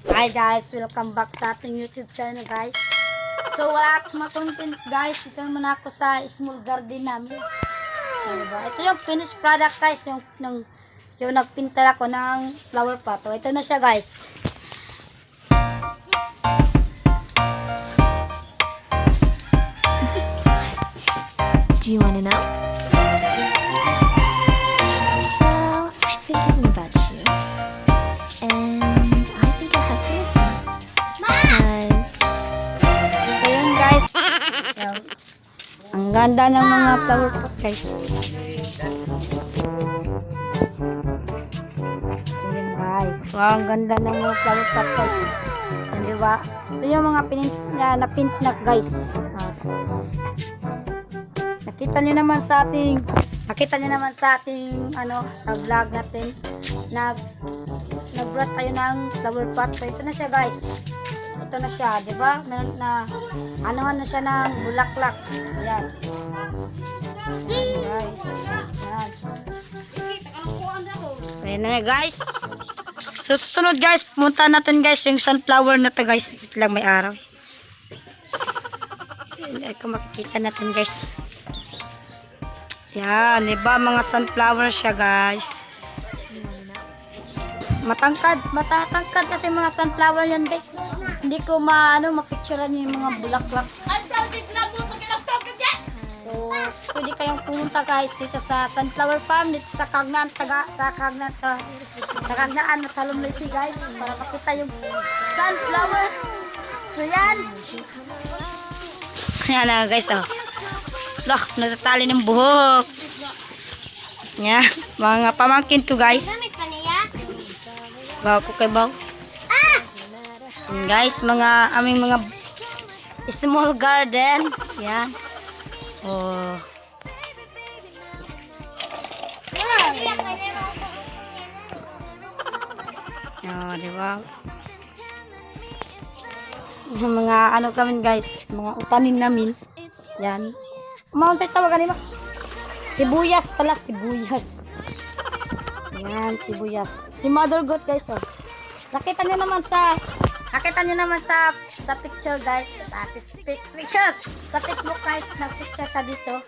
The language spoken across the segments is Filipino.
Hi guys, welcome back sa ating YouTube channel guys. So wala akong mga content guys. Dito naman ako sa small garden namin. Diba? Ito yung finished product guys. Yung nagpintal ako ng flower pot. So, ito na siya guys. Do you want to know? Well, I've been thinking about you. And I think I have to listen. Because So yun guys. Yan. Ang ganda ng mga flower pot guys. So yun guys. Wow, ang ganda ng mga flower pot guys. Yan, diba? Ito yung mga napintnak guys. Tapos, nakita nyo naman sa ating sa vlog natin nag-brush tayo ng flower pot. So ito na siya guys. Ito na siya, di ba? Meron na anuhan na siya ng bulaklak. Ayan. Ayan guys. Ayan. So yun na guys. So susunod guys, pumunta natin guys yung sunflower na to guys. Ito lang may araw. Hindi ko makikita natin guys. Yan, diba mga sunflower siya guys. Matatangkad kasi mga sunflower yan guys. Hindi ko mapicturean yung mga bulaklak. So, pwede kayong pumunta guys dito sa sunflower farm dito sa Kagnaan, sa Kagnaan Matalom Leyte guys para makita yung sunflower. So yan. Yan na guys oh. Loh, natatali ng buhok. Yan, mga pamangkin ko guys. Bawa ko kay Baw. Yan guys, aming mga small garden. Yan. Oh. Oh, di ba? Yung mga kami guys, mga utanin namin. Yan. Mahon sa tawagan nila. Sibuyas pala, sibuyas. Yan, sibuyas. Si Mother Goat guys, oh. Nakita niyo naman sa picture guys. Picture sa Facebook guys, nag-picture sa dito.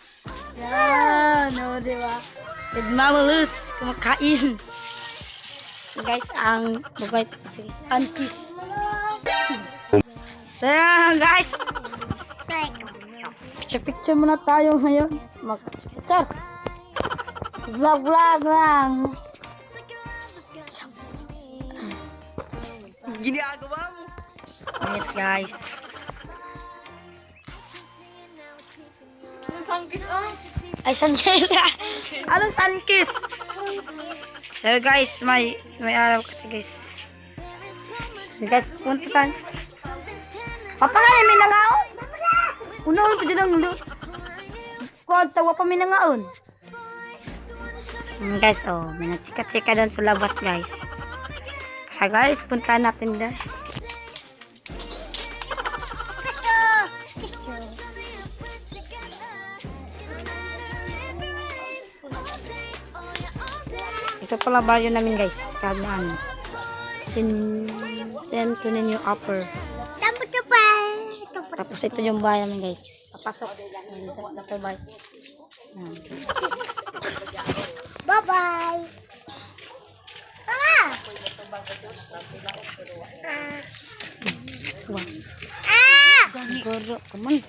Yan, no, di ba? Nagmamulus, kumakain. Guys, ang bugay kasi sunkiss. So, yan, guys. Picture muna tayo ngayon. Mag-picture. Vlog lang. Ginagawa mo. Wait guys. Yung sunkiss oh. Ay, sunkiss. Anong sunkiss? So guys, may araw kasi guys. So guys, punta tayo. Papangalan may nangaon. Unaon ko dyan ang loot. Kod, tawa pa may nangaon. Guys, oh, may nagsika-chika doon sa labas guys. Kaya guys, punta natin guys. Ito pala baryo namin guys. Kagnaan. Sento ninyo upper. Tapos ito yung bahay namin guys. Papasok. Ito bahay. Bye-bye. Goro. Come on.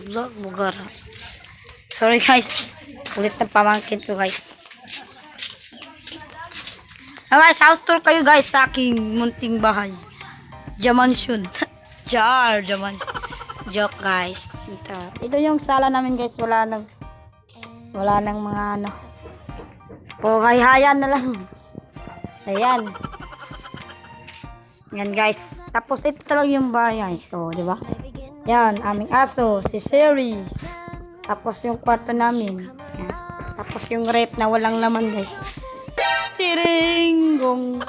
Vlog mo gara. Sorry guys. Ulit ng pamangkin ko guys. Guys, house tour kayo guys sa aking munting bahay. Jamansion. Jaman. Joke guys. Ito yung sala namin guys. Wala nang mga hayhayan na lang. So yan. Yan guys. Tapos ito talaga yung bahay guys. So, di ba? Yan, aming aso, si Siri. Tapos yung kwarto namin. Yan. Tapos yung rep na walang laman guys. Tiring! Gong.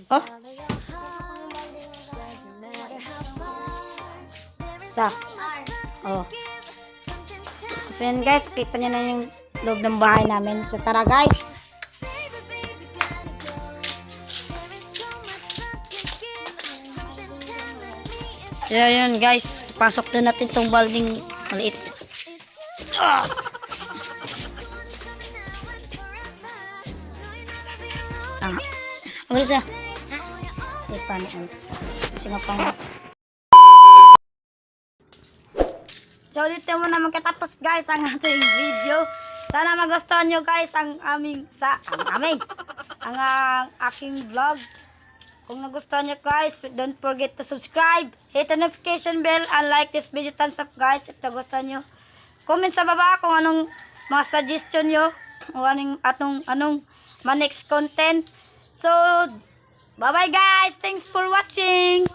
Oh? Oh. So yan guys, kita nyo na yung loob ng bahay namin. So tara guys, So yun guys, pasok na natin tong balding maliit. Ah! Ano siya? Ay, paano ano? Kasi nga pang... So dito mo na magkatapos guys ang ating video. Sana magustuhan nyo guys ang aking vlog. Kung nagustuhan nyo guys, don't forget to subscribe, hit the notification bell, and like this video. Thumbs up guys if nagustuhan nyo. Comment sa baba kung anong mga suggestion nyo, o anong next content. So, bye bye guys, thanks for watching.